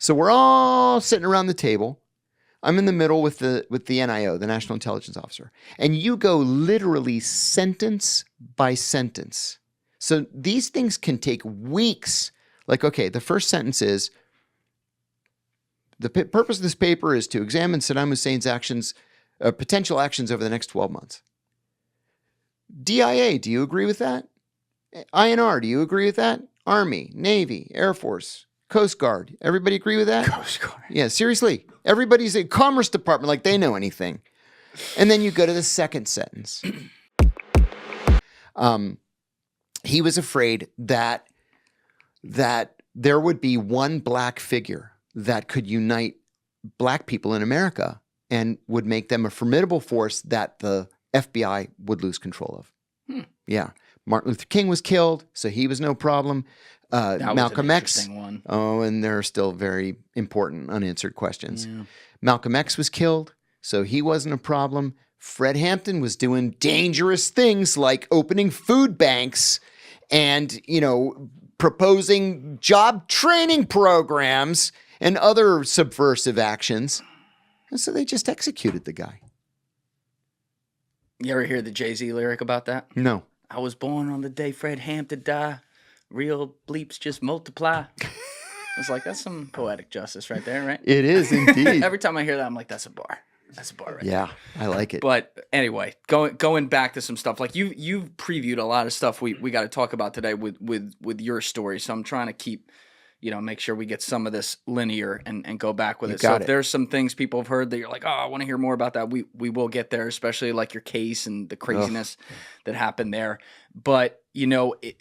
So we're all sitting around the table. I'm in the middle with the NIO, the National Intelligence Officer. And you go literally sentence by sentence. So these things can take weeks. Like, okay, the first sentence is, the purpose of this paper is to examine Saddam Hussein's actions, potential actions over the next 12 months. DIA, do you agree with that? INR, do you agree with that? Army, Navy, Air Force, Coast Guard. Everybody agree with that? Coast Guard. Yeah, seriously. Everybody's a Commerce Department like they know anything. And then you go to the second sentence. He was afraid that there would be one black figure that could unite black people in America and would make them a formidable force that the FBI would lose control of. Yeah. Martin Luther King was killed, so he was no problem. Malcolm X. One. Oh, and there are still very important unanswered questions. Yeah. Malcolm X was killed, so he wasn't a problem. Fred Hampton was doing dangerous things like opening food banks and, proposing job training programs and other subversive actions. And so they just executed the guy. You ever hear the Jay-Z lyric about that? No. I was born on the day Fred Hampton died. Real bleeps just multiply. It's like, that's some poetic justice right there, right? It is indeed. Every time I hear that, I'm like, that's a bar. That's a bar right there. I like it. But anyway, going back to some stuff, like you've previewed a lot of stuff we got to talk about today with your story. So I'm trying to keep, make sure we get some of this linear and go back with it. So if there's some things people have heard that you're like, oh, I want to hear more about that, we will get there, especially like your case and the craziness that happened there. But,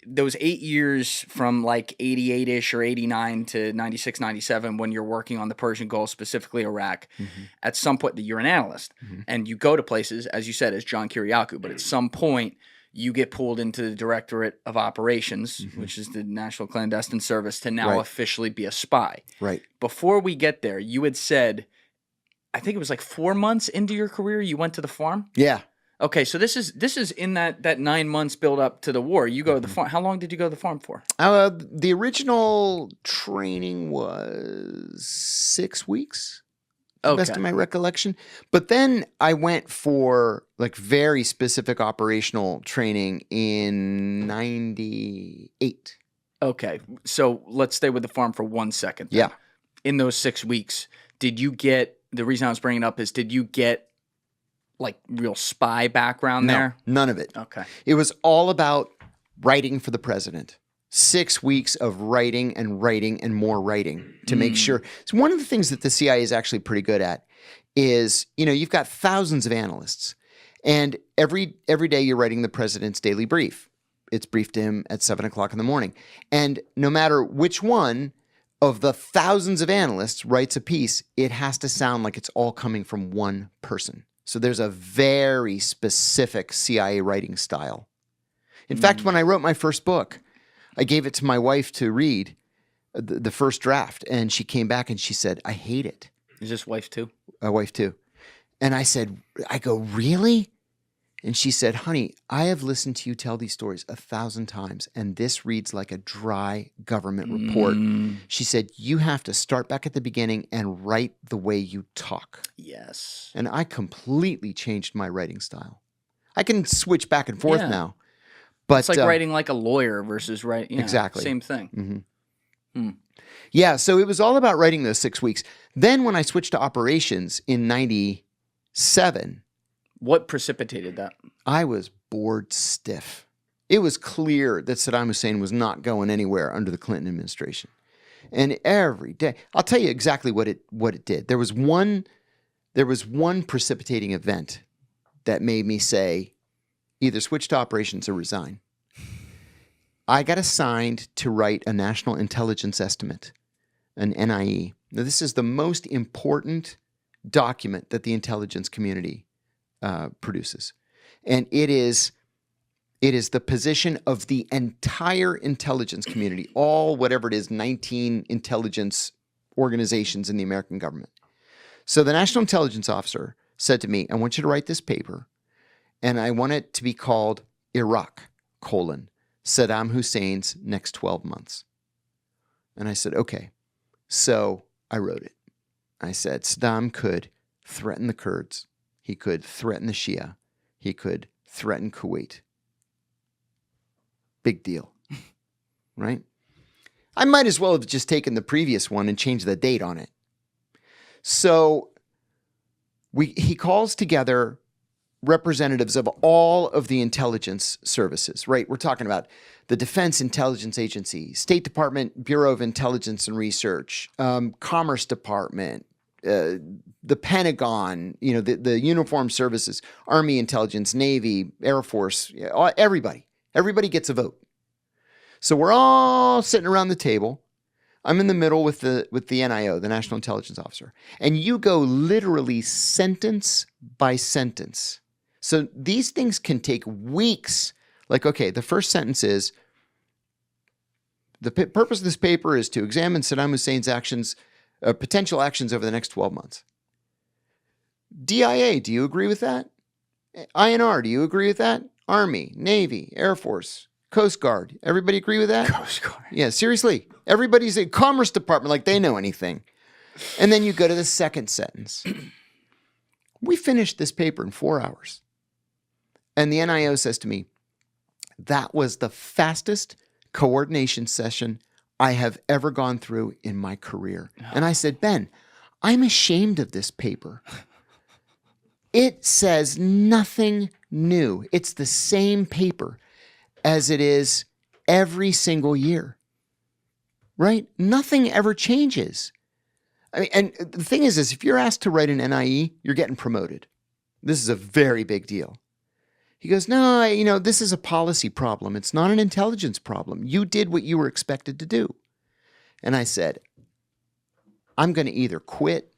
those 8 years from like 88-ish or 89 to 96, 97, when you're working on the Persian Gulf, specifically Iraq, at some point you're an analyst and you go to places, as you said, as John Kiriakou, but at some point you get pulled into the Directorate of Operations, which is the National Clandestine Service, to now officially be a spy. Right. Before we get there, you had said, I think it was like 4 months into your career, you went to the farm? Yeah. Okay, so this is in that 9 months build up to the war. You go to the farm. How long did you go to the farm for? The original training was 6 weeks, to the best of my recollection. But then I went for like very specific operational training in 98. Okay, so let's stay with the farm for 1 second. Yeah. In those 6 weeks, did you get, the reason I was bringing it up is, did you get like real spy background there? None of it. Okay. It was all about writing for the president. 6 weeks of writing and more writing to make sure. So one of the things that the CIA is actually pretty good at is, you've got thousands of analysts, and every day you're writing the president's daily brief. It's briefed to him at 7 o'clock in the morning. And no matter which one of the thousands of analysts writes a piece, it has to sound like it's all coming from one person. So there's a very specific CIA writing style. In fact, when I wrote my first book, I gave it to my wife to read, the first draft, and she came back and she said, I hate it. Is this wife too? My wife too. And I go, really? And she said, honey, I have listened to you tell these stories 1,000 times, and this reads like a dry government report. She said, you have to start back at the beginning and write the way you talk. Yes. And I completely changed my writing style. I can switch back and forth now. But it's like writing like a lawyer versus writing. Exactly. Same thing. Yeah, so it was all about writing those 6 weeks. Then when I switched to operations in 97... What precipitated that? I was bored stiff. It was clear that Saddam Hussein was not going anywhere under the Clinton administration. And every day, I'll tell you exactly what it did. There was one precipitating event that made me say, either switch to operations or resign. I got assigned to write a national intelligence estimate, an NIE. Now, this is the most important document that the intelligence community produces. And it is the position of the entire intelligence community, all whatever it is, 19 intelligence organizations in the American government. So the National Intelligence Officer said to me, I want you to write this paper, and I want it to be called Iraq, Saddam Hussein's next 12 months. And I said, okay. So I wrote it. I said, Saddam could threaten the Kurds. He could threaten the Shia. He could threaten Kuwait. Big deal, right? I might as well have just taken the previous one and changed the date on it. So he calls together representatives of all of the intelligence services, right? We're talking about the Defense Intelligence Agency, State Department, Bureau of Intelligence and Research, Commerce Department, the Pentagon, the uniformed services, Army Intelligence, Navy, Air Force, everybody. Everybody gets a vote. So we're all sitting around the table. I'm in the middle with the NIO, the National Intelligence Officer. And you go literally sentence by sentence. So these things can take weeks. Like, okay, the first sentence is, the purpose of this paper is to examine Saddam Hussein's actions, potential actions over the next 12 months. DIA, do you agree with that? INR, do you agree with that? Army, Navy, Air Force, Coast Guard. Everybody agree with that? Coast Guard. Yeah, seriously. Everybody's a Commerce Department like they know anything. And then you go to the second sentence. We finished this paper in 4 hours. And the NIO says to me, that was the fastest coordination session I have ever gone through in my career. And I said, Ben, I'm ashamed of this paper. It says nothing new. It's the same paper as it is every single year, right? Nothing ever changes. I mean, and the thing is if you're asked to write an NIE, you're getting promoted. This is a very big deal. He goes, no, this is a policy problem. It's not an intelligence problem. You did what you were expected to do. And I said, I'm going to either quit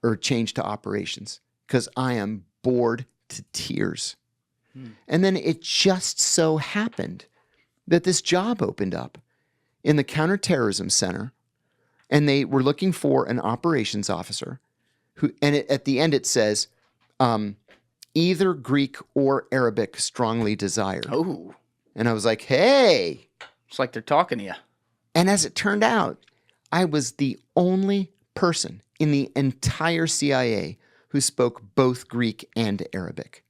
or change to operations because I am bored to tears. And then it just so happened that this job opened up in the Counterterrorism Center, and they were looking for an operations officer at the end it says, either Greek or Arabic strongly desired. Oh. And I was like, hey. It's like they're talking to you. And as it turned out, I was the only person in the entire CIA who spoke both Greek and Arabic.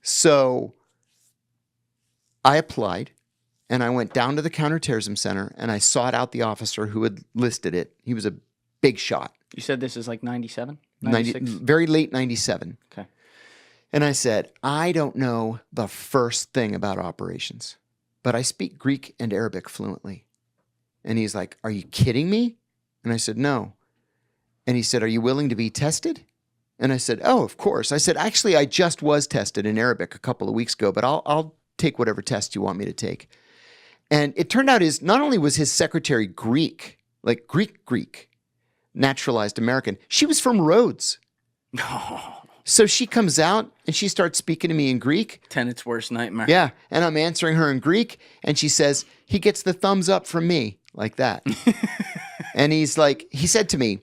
So I applied, and I went down to the Counterterrorism Center, and I sought out the officer who had listed it. He was a big shot. You said this is like 97? 96? Very late 97. Okay. And I said, I don't know the first thing about operations, but I speak Greek and Arabic fluently. And he's like, are you kidding me? And I said, no. And he said, are you willing to be tested? And I said, oh, of course. I said, actually, I just was tested in Arabic a couple of weeks ago, but I'll take whatever test you want me to take. And it turned out not only was his secretary Greek, like Greek, naturalized American, she was from Rhodes. So she comes out and she starts speaking to me in Greek. Tenant's worst nightmare. Yeah. And I'm answering her in Greek. And she says, he gets the thumbs up from me like that. And he said to me,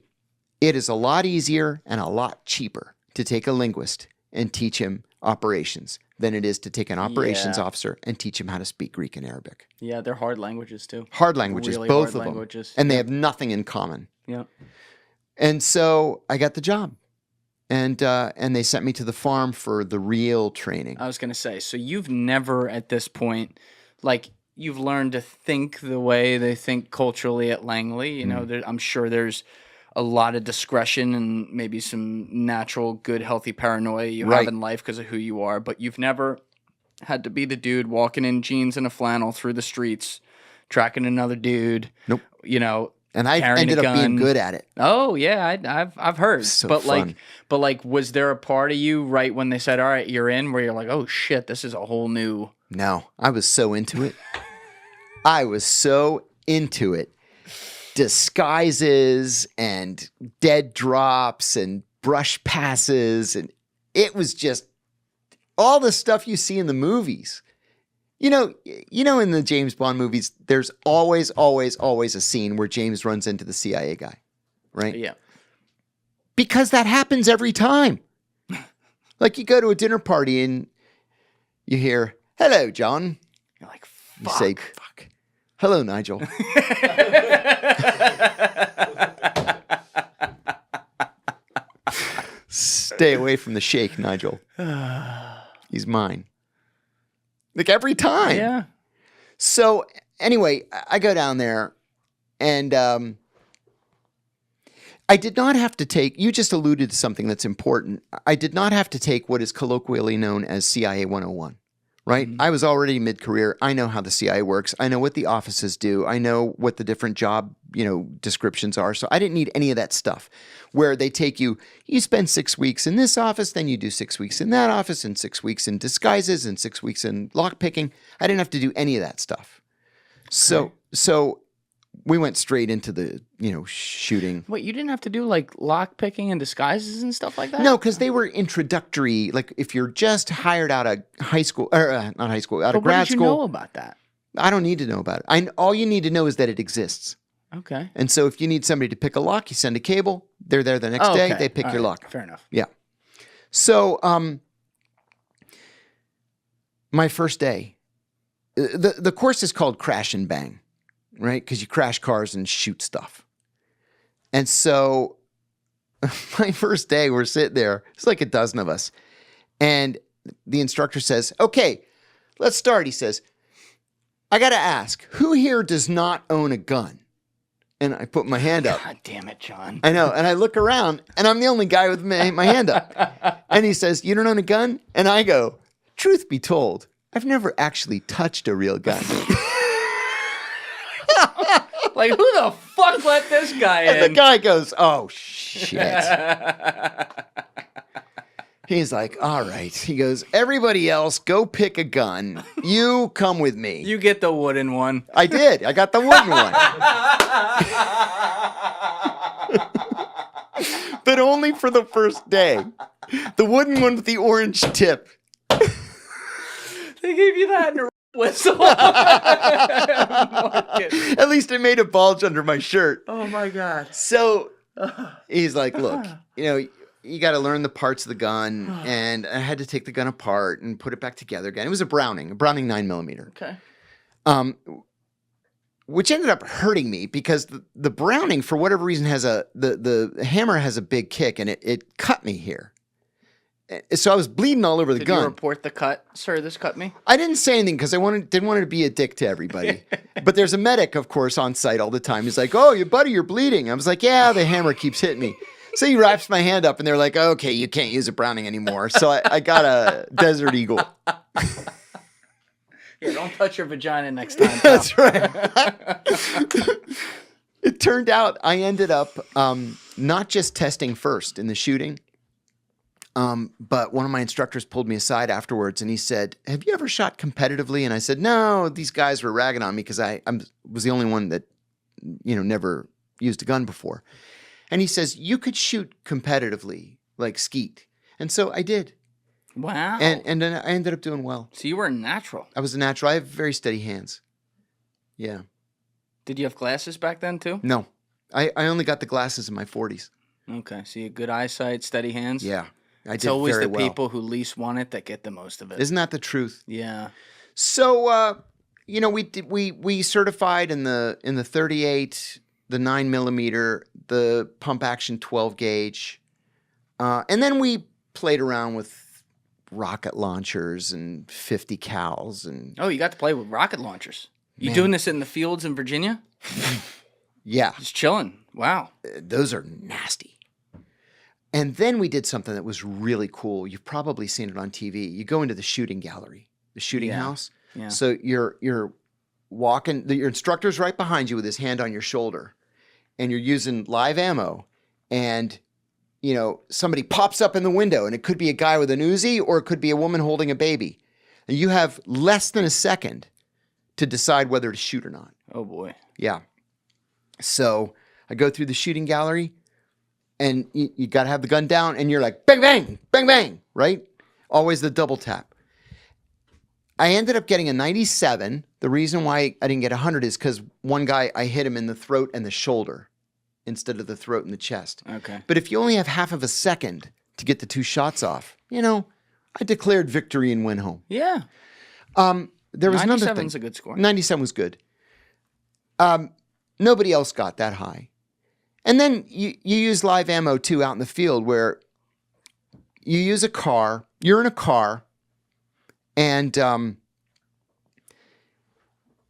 it is a lot easier and a lot cheaper to take a linguist and teach him operations than it is to take an operations officer and teach him how to speak Greek and Arabic. Yeah, they're hard languages too. Hard languages, really both hard of languages. them. And they have nothing in common. Yeah. And so I got the job. And they sent me to the farm for the real training. I was going to say, so you've never at this point, like, you've learned to think the way they think culturally at Langley. You know, I'm sure there's a lot of discretion and maybe some natural, good, healthy paranoia you have in life because of who you are. But you've never had to be the dude walking in jeans and a flannel through the streets, tracking another dude. Nope. And I carrying ended a up being gun. good at it. Oh yeah, I've heard. So but fun. like, was there a part of you right when they said, "All right, you're in," where you're like, "Oh shit, this is a whole new." No, I was so into it. I was so into it. Disguises and dead drops and brush passes, and it was just all the stuff you see in the movies. You know, in the James Bond movies, there's always a scene where James runs into the CIA guy, right? Yeah. Because that happens every time. Like you go to a dinner party and you hear, "Hello, John." You're like, You "Fuck." say, "Fuck." "Hello, Nigel." Stay away from the shake, Nigel. He's mine. Like every time. Yeah. So anyway, I go down there and I did not have to take, you just alluded to something that's important. I did not have to take what is colloquially known as CIA 101, right? Mm-hmm. I was already mid-career. I know how the CIA works. I know what the offices do. I know what the different job, descriptions are. So I didn't need any of that stuff where they take you, you spend 6 weeks in this office, then you do 6 weeks in that office, and 6 weeks in disguises, and 6 weeks in lockpicking. I didn't have to do any of that stuff. So we went straight into the, shooting. Wait, you didn't have to do like lock picking and disguises and stuff like that? No, because they were introductory. Like if you're just hired out of high school, or not high school, out of grad What did you school. know about that? I don't need to know about it. All you need to know is that it exists. Okay. And so if you need somebody to pick a lock, you send a cable. They're there the next day. They pick your lock. Fair enough. Yeah. So my first day, the course is called Crash and Bang, right? Because you crash cars and shoot stuff. And so my first day, we're sitting there. It's like a dozen of us. And the instructor says, okay, let's start. He says, I got to ask, who here does not own a gun? And I put my hand up. God damn it, John. I know. And I look around, and I'm the only guy with my hand up. And he says, you don't own a gun? And I go, truth be told, I've never actually touched a real gun. Like, who the fuck let this guy in? And the guy goes, oh, shit. He's like, all right. He goes, everybody else, go pick a gun. You come with me. You get the wooden one. I did. I got the wooden one. But only for the first day. The wooden one with the orange tip. They gave you that in a whistle. At least it made a bulge under my shirt. Oh, my God. So he's like, look, you got to learn the parts of the gun. And I had to take the gun apart and put it back together again. It was a Browning 9mm. Okay. Which ended up hurting me because the Browning, for whatever reason, has the hammer has a big kick, and it cut me here. So I was bleeding all over the gun. Did you report the cut? Sir, this cut me? I didn't say anything because I didn't want to be a dick to everybody. But there's a medic, of course, on site all the time. He's like, oh, your buddy, you're bleeding. I was like, yeah, the hammer keeps hitting me. So he wraps my hand up, and they're like, okay, you can't use a Browning anymore. So I got a Desert Eagle. Yeah, don't touch your vagina next time. That's right. It turned out I ended up not just testing first in the shooting, but one of my instructors pulled me aside afterwards and he said, have you ever shot competitively? And I said, no, these guys were ragging on me because I was the only one that, never used a gun before. And he says, you could shoot competitively like skeet. And so I did. Wow. And then I ended up doing well. So you were a natural. I was a natural. I have very steady hands. Yeah. Did you have glasses back then too? No. I only got the glasses in my 40s. Okay. So you had good eyesight, steady hands? Yeah. I It's did always very the well. people who least want it that get the most of it. Isn't that the truth? Yeah. So, we certified in the 38, the 9mm, the pump action 12 gauge. And then we played around with rocket launchers and 50 cals and Oh, you got to play with rocket launchers. You Man. doing this in the fields in Virginia? yeah, Just chilling. Wow. those are nasty. And then we did something that was really cool. You've probably seen it on TV. You go into the shooting gallery, the shooting Yeah. house. Yeah. So you're walking, your instructor's right behind you with his hand on your shoulder, and you're using live ammo, and somebody pops up in the window, and it could be a guy with an Uzi or it could be a woman holding a baby. And you have less than a second to decide whether to shoot or not. Oh boy. Yeah. So I go through the shooting gallery, and you got to have the gun down, and you're like, bang, bang, bang, bang, right? Always the double tap. I ended up getting a 97. The reason why I didn't get 100 is because one guy, I hit him in the throat and the shoulder instead of the throat and the chest. Okay. But if you only have half of a second to get the two shots off, I declared victory and went home. Yeah. There was another thing. 97's a good score. 97 was good. Nobody else got that high. And then you use live ammo too out in the field where you use a car, you're in a car, and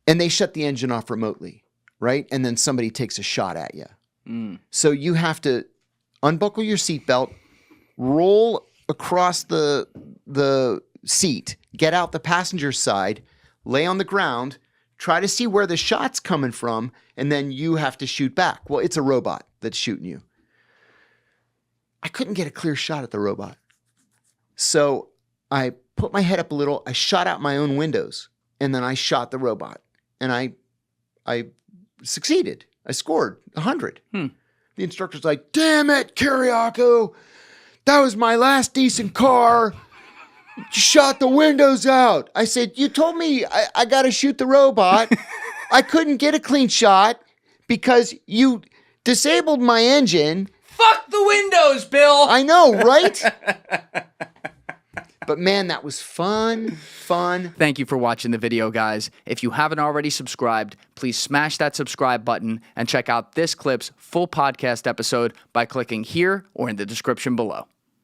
they shut the engine off remotely, right? And then somebody takes a shot at you. So you have to unbuckle your seatbelt, roll across the seat, get out the passenger side, lay on the ground, try to see where the shot's coming from, and then you have to shoot back. Well, it's a robot that's shooting you. I couldn't get a clear shot at the robot. So I put my head up a little, I shot out my own windows, and then I shot the robot. And I succeeded. I scored 100. The instructor's like, damn it, Kiriakou. That was my last decent car. You shot the windows out. I said, you told me I got to shoot the robot. I couldn't get a clean shot because you disabled my engine. Fuck the windows, Bill. I know, right? But man, that was fun. Thank you for watching the video, guys. If you haven't already subscribed, please smash that subscribe button and check out this clip's full podcast episode by clicking here or in the description below.